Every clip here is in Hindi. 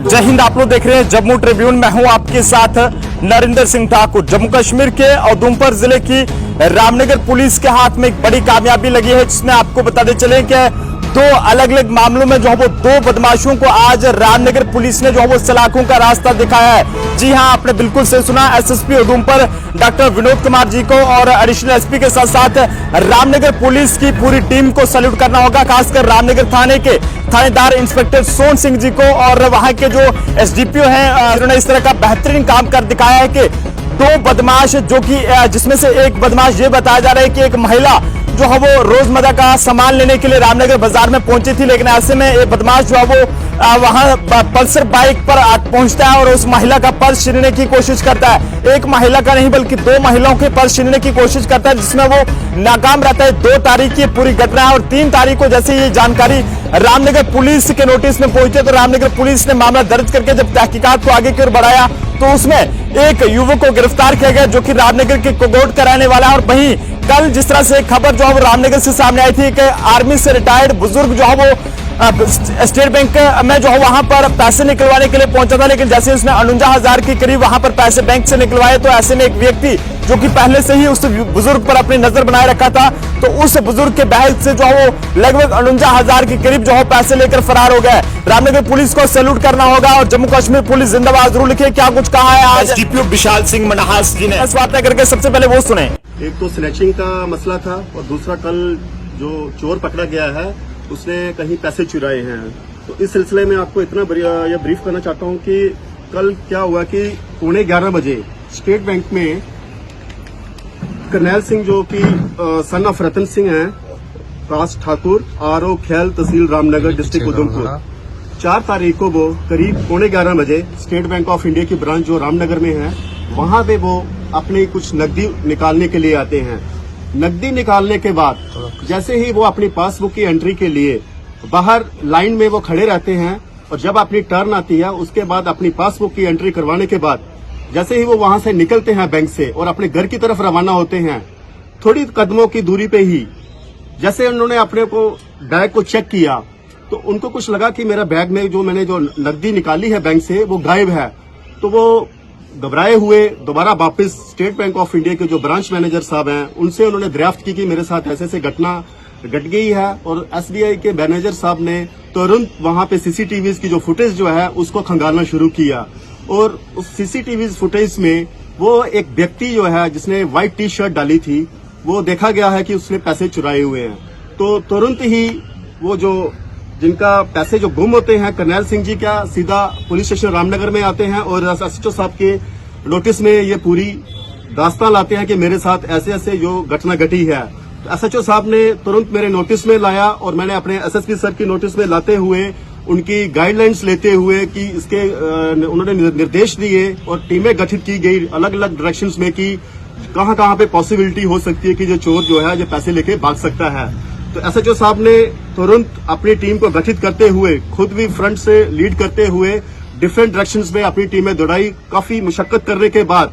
जय हिंद। आप लोग देख रहे हैं जम्मू ट्रिब्यून। मैं हूं आपके साथ नरेंद्र सिंह ठाकुर। जम्मू कश्मीर के उधमपुर जिले की रामनगर पुलिस के हाथ में एक बड़ी कामयाबी लगी है, जिसमें आपको बताते चले कि दो अलग अलग मामलों में जो है वो दो बदमाशों को आज रामनगर पुलिस ने जो है वो सलाखों का रास्ता दिखाया है। जी हां, आपने बिल्कुल सही सुना। एसएसपी उधमपुर डॉक्टर विनोद कुमार जी को और एडिशनल एसपी के साथ साथ रामनगर पुलिस की पूरी टीम को सैल्यूट करना होगा, खासकर रामनगर थाने के थानेदार इंस्पेक्टर सोन सिंह जी को और वहां के जो एसडीपीओ हैं, उन्होंने इस तरह का बेहतरीन काम कर दिखाया है कि दो बदमाश, जो कि जिसमें से एक बदमाश ये बताया जा रहा है कि एक महिला जो है वो रोजमर्रा का सामान लेने के लिए रामनगर बाजार में पहुंची थी, लेकिन ऐसे में ये बदमाश जो है वो वहां पल्सर बाइक पर पहुंचता है और उस महिला का पर्स छीनने की कोशिश करता है। एक महिला का नहीं बल्कि दो महिलाओं के पर्स छीनने की कोशिश करता है, जिसमें वो नाकाम रहता है। 2 तारीख की पूरी घटना है और 3 तारीख को जैसे ये जानकारी रामनगर पुलिस के नोटिस में पहुंचे तो रामनगर पुलिस ने मामला दर्ज करके जब तहकीकात को आगे की ओर बढ़ाया तो उसमें एक युवक को गिरफ्तार किया गया, जो कि रामनगर के कोगोट का रहने वाला है। और वहीं कल जिस तरह से खबर जो है वो रामनगर से सामने आई थी कि आर्मी से रिटायर्ड बुजुर्ग जो है वो स्टेट बैंक में जो है वहां पर पैसे निकलवाने के लिए पहुंचा था, लेकिन जैसे उसने 49,000 के करीब वहां पर पैसे बैंक से निकलवाए तो ऐसे में एक व्यक्ति जो कि पहले से ही उस बुजुर्ग पर अपनी नजर बनाए रखा था, तो उस बुजुर्ग के बैग से जो है वो लगभग 49,000 के करीब जो है पैसे लेकर फरार हो गए। रामनगर पुलिस को सैल्यूट करना होगा और जम्मू कश्मीर पुलिस जिंदाबाद। जरूर लिखिए क्या कुछ कहा है आज डीपीओ विशाल सिंह मनहास जी ने। इस वार्ता करके सबसे पहले वो सुने। एक तो स्नैचिंग का मसला था और दूसरा कल जो चोर पकड़ा गया है उसने कहीं पैसे चुराए हैं। तो इस सिलसिले में आपको इतना यह ब्रीफ करना चाहता हूं कि कल क्या हुआ कि 11:15 बजे स्टेट बैंक में करनैल सिंह जो कि सन ऑफ रतन सिंह हैं, काश ठाकुर, आरओ खेल, तहसील रामनगर, डिस्ट्रिक्ट उधमपुर, 4 तारीख को वो करीब 11:15 बजे स्टेट बैंक ऑफ इंडिया की ब्रांच जो रामनगर में है वहां पे वो अपनी कुछ नकदी निकालने के लिए आते हैं। नकदी निकालने के बाद जैसे ही वो अपनी पासबुक की एंट्री के लिए बाहर लाइन में वो खड़े रहते हैं और जब अपनी टर्न आती है उसके बाद अपनी पासबुक की एंट्री करवाने के बाद जैसे ही वो वहां से निकलते हैं बैंक से और अपने घर की तरफ रवाना होते हैं, थोड़ी कदमों की दूरी पे ही जैसे उन्होंने अपने को बैग को चेक किया तो उनको कुछ लगा कि मेरा बैग में जो मैंने जो नकदी निकाली है बैंक से वो गायब है। तो वो घबराए हुए दोबारा वापस स्टेट बैंक ऑफ इंडिया के जो ब्रांच मैनेजर साहब हैं उनसे उन्होंने दरियाफ्त की कि मेरे साथ ऐसे ऐसे घटना घट गई है। और एसबीआई के मैनेजर साहब ने तुरंत वहां पे सीसीटीवी की जो फुटेज जो है उसको खंगालना शुरू किया और उस सीसीटीवी फुटेज में वो एक व्यक्ति जो है जिसने व्हाइट टी शर्ट डाली थी वो देखा गया है कि उसने पैसे चुराए हुए हैं। तो तुरंत ही वो जो जिनका पैसे जो गुम होते हैं करनैल सिंह जी क्या सीधा पुलिस स्टेशन रामनगर में आते हैं और एसएचओ साहब के नोटिस में ये पूरी दास्तान लाते हैं कि मेरे साथ ऐसे ऐसे जो घटना घटी है। तो एसएचओ साहब ने तुरंत मेरे नोटिस में लाया और मैंने अपने एसएसपी सर की नोटिस में लाते हुए उनकी गाइडलाइंस लेते हुए कि इसके उन्होंने निर्देश दिए और टीमें गठित की गई अलग अलग डायरेक्शंस में कि कहां कहां पे पॉसिबिलिटी हो सकती है कि जो चोर जो है जो पैसे लेके भाग सकता है। तो एसएचओ साहब ने तुरंत अपनी टीम को गठित करते हुए खुद भी फ्रंट से लीड करते हुए डिफरेंट डायरेक्शंस में अपनी टीमें दौड़ाई। काफी मुशक्कत करने के बाद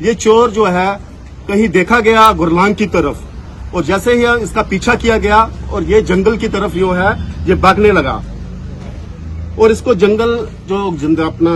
ये चोर जो है कहीं देखा गया गुरलांग की तरफ और जैसे ही इसका पीछा किया गया और ये जंगल की तरफ जो है ये भागने लगा और इसको जंगल जो अपना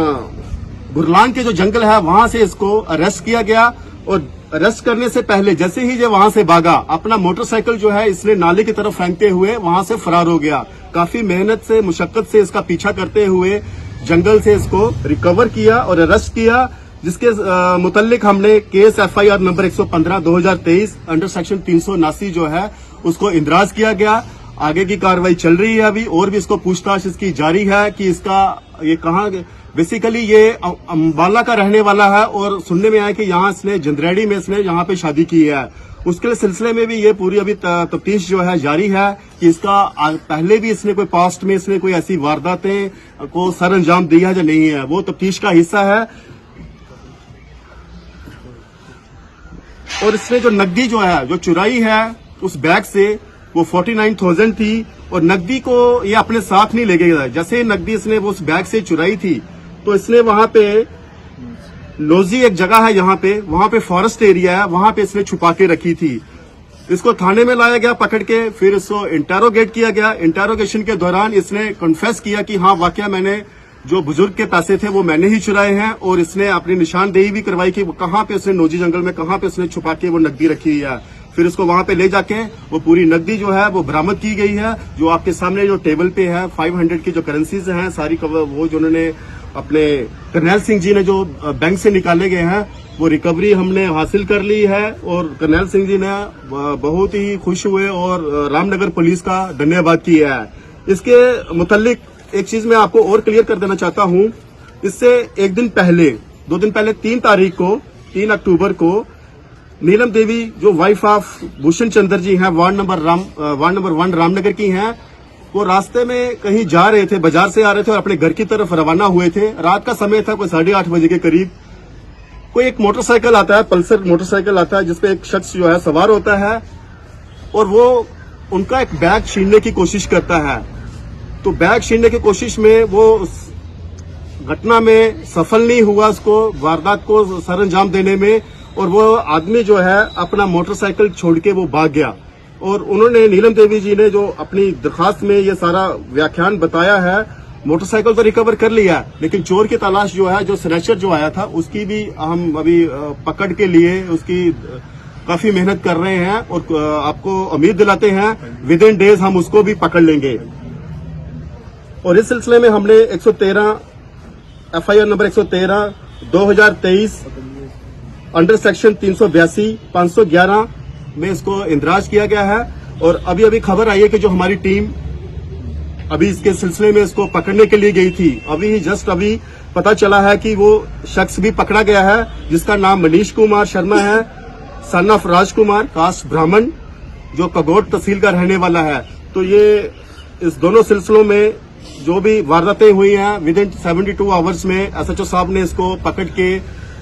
गुरलांग के जो जंगल है वहां से इसको अरेस्ट किया गया। और अरेस्ट करने से पहले जैसे ही ये वहां से भागा अपना मोटरसाइकिल जो है इसने नाले की तरफ फेंकते हुए वहां से फरार हो गया। काफी मेहनत से मुशक्कत से इसका पीछा करते हुए जंगल से इसको रिकवर किया और अरेस्ट किया, जिसके मुतल्लिक हमने case FIR number 115/2023 under section 379 जो है उसको इंदराज किया गया। आगे की कार्रवाई चल रही है अभी और भी इसको पूछताछ इसकी जारी है कि इसका ये कहाँ बेसिकली ये अम्बाला का रहने वाला है और सुनने में आया कि यहाँ इसने जंदरेड़ी में इसने यहाँ पे शादी की है। उसके सिलसिले में भी ये पूरी अभी तफ्तीश जो है जारी है कि इसका पहले भी इसने कोई पास्ट में इसने कोई ऐसी वारदातें को सर अंजाम दिया है या नहीं है, वो तफ्तीश का हिस्सा है। और इसने जो नकदी जो है जो चुराई है उस बैग से वो 49,000 थी और नकदी को ये अपने साथ नहीं लेके गया। जैसे नकदी इसने वो उस बैग से चुराई थी तो इसने वहां पे लोजी एक जगह है यहाँ पे, वहां पे फॉरेस्ट एरिया है, वहां पे इसने छुपा के रखी थी। इसको थाने में लाया गया पकड़ के, फिर इसको इंटेरोगेट किया गया। इंटेरोगेशन के दौरान इसने कन्फेस किया कि हाँ वाकया मैंने जो बुजुर्ग के पैसे थे वो मैंने ही चुराए हैं और इसने अपनी निशानदेही भी करवाई कि वो कहाँ पे उसने नोजी जंगल में कहाँ पे उसने छुपा के वो नकदी रखी हुई है। फिर उसको वहां पे ले जाके वो पूरी नकदी जो है वो बरामद की गई है, जो आपके सामने जो टेबल पे है 500 की जो करेंसीज हैं सारी वो जो उन्होंने अपने करनैल सिंह जी ने जो बैंक से निकाले गए हैं वो रिकवरी हमने हासिल कर ली है और करनैल सिंह जी ने बहुत ही खुश हुए और रामनगर पुलिस का धन्यवाद किया है। इसके मुतालिक एक चीज मैं आपको और क्लियर कर देना चाहता हूं। इससे एक दिन पहले 2 दिन पहले 3 अक्टूबर को नीलम देवी जो वाइफ ऑफ भूषण चंद्र जी हैं वार्ड नंबर 1 रामनगर की हैं, वो रास्ते में कहीं जा रहे थे, बाजार से आ रहे थे और अपने घर की तरफ रवाना हुए थे। रात का समय था, कोई 8:30 बजे के करीब। कोई एक मोटरसाइकिल आता है, पल्सर मोटरसाइकिल आता है जिसपे एक शख्स जो है सवार होता है और वो उनका एक बैग छीनने की कोशिश करता है। तो बैग छीनने की कोशिश में वो घटना में सफल नहीं हुआ, उसको वारदात को सर अंजाम देने में, और वो आदमी जो है अपना मोटरसाइकिल छोड़ के वो भाग गया। और उन्होंने नीलम देवी जी ने जो अपनी दरखास्त में ये सारा व्याख्यान बताया है, मोटरसाइकिल तो रिकवर कर लिया है, लेकिन चोर की तलाश जो है, जो स्नैचर जो आया था उसकी भी हम अभी पकड़ के लिए उसकी काफी मेहनत कर रहे हैं और आपको उम्मीद दिलाते हैं विद इन डेज हम उसको भी पकड़ लेंगे। और इस सिलसिले में हमने 113 FIR नंबर 113 2023 अंडर सेक्शन 382 511 में इसको इंदराज किया गया है। और अभी खबर आई है कि जो हमारी टीम अभी इसके सिलसिले में इसको पकड़ने के लिए गई थी, अभी पता चला है कि वो शख्स भी पकड़ा गया है जिसका नाम मनीष कुमार शर्मा है, सन ऑफ राजकुमार, कास्ट ब्राह्मण, जो कगोट तहसील का रहने वाला है। तो ये इस दोनों सिलसिलों में जो भी वारदातें हुई हैं विद इन 72 आवर्स में SHO साहब ने इसको पकड़ के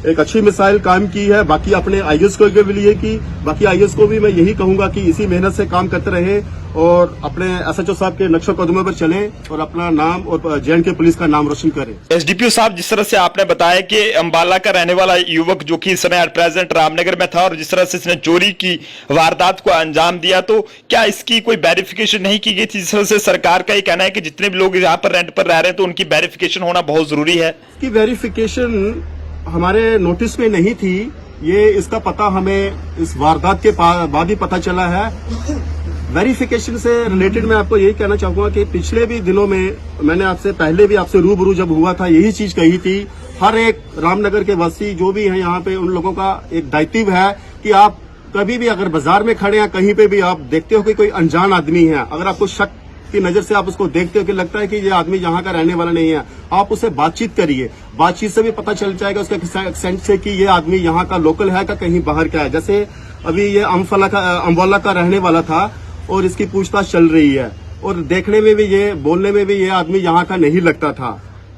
एक अच्छी मिसाइल कायम की है। बाकी अपने IAS को भी लिए की, बाकी IAS को भी मैं यही कहूंगा कि इसी मेहनत से काम करते रहे और अपने SHO साहब के नक्शो कदमों पर चलें और अपना नाम और JNK पुलिस का नाम रोशन करें। SDPO साहब, जिस तरह से आपने बताया कि अंबाला का रहने वाला युवक जो कि इस समय एट प्रेजेंट रामनगर में था और जिस तरह से इसने चोरी की वारदात को अंजाम दिया, तो क्या इसकी कोई वेरिफिकेशन नहीं की गई थी? जिस तरह से सरकार का ये कहना है कि जितने भी लोग यहाँ पर रेंट पर रह रहे हैं तो उनकी वेरिफिकेशन होना बहुत जरूरी है। इसकी वेरिफिकेशन हमारे नोटिस में नहीं थी, ये इसका पता हमें इस वारदात के बाद ही पता चला है। वेरिफिकेशन से रिलेटेड मैं आपको यही कहना चाहूंगा कि पिछले भी दिनों में मैंने आपसे पहले भी आपसे रूबरू जब हुआ था यही चीज कही थी। हर एक रामनगर के वासी जो भी है यहाँ पे, उन लोगों का एक दायित्व है कि आप कभी भी अगर बाजार में खड़े हैं, कहीं पे भी आप देखते हो कि कोई अनजान आदमी है, अगर आपको शक की नजर से आप उसको देखते हो कि लगता है कि ये आदमी यहाँ का रहने वाला नहीं है, आप उससे बातचीत करिए। बातचीत से भी पता चल जाएगा उसके एक्सेंट से कि ये आदमी यहाँ का लोकल है का कहीं बाहर का है। जैसे अभी ये अम्बाला का रहने वाला था और इसकी पूछताछ चल रही है और देखने में भी ये, बोलने में भी ये आदमी यहाँ का नहीं लगता था।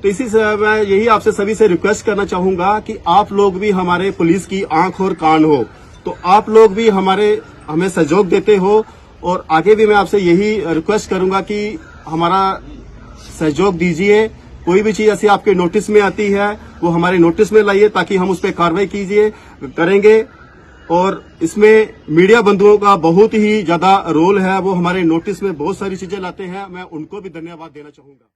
तो इसी से मैं यही आपसे सभी से रिक्वेस्ट करना चाहूंगा कि आप लोग भी हमारे पुलिस की आंख और कान हो, तो आप लोग भी हमें सहयोग देते हो और आगे भी मैं आपसे यही रिक्वेस्ट करूंगा कि हमारा सहयोग दीजिए। कोई भी चीज ऐसी आपके नोटिस में आती है वो हमारे नोटिस में लाइए ताकि हम उस पर कार्रवाई करेंगे। और इसमें मीडिया बंधुओं का बहुत ही ज्यादा रोल है, वो हमारे नोटिस में बहुत सारी चीजें लाते हैं, मैं उनको भी धन्यवाद देना चाहूंगा।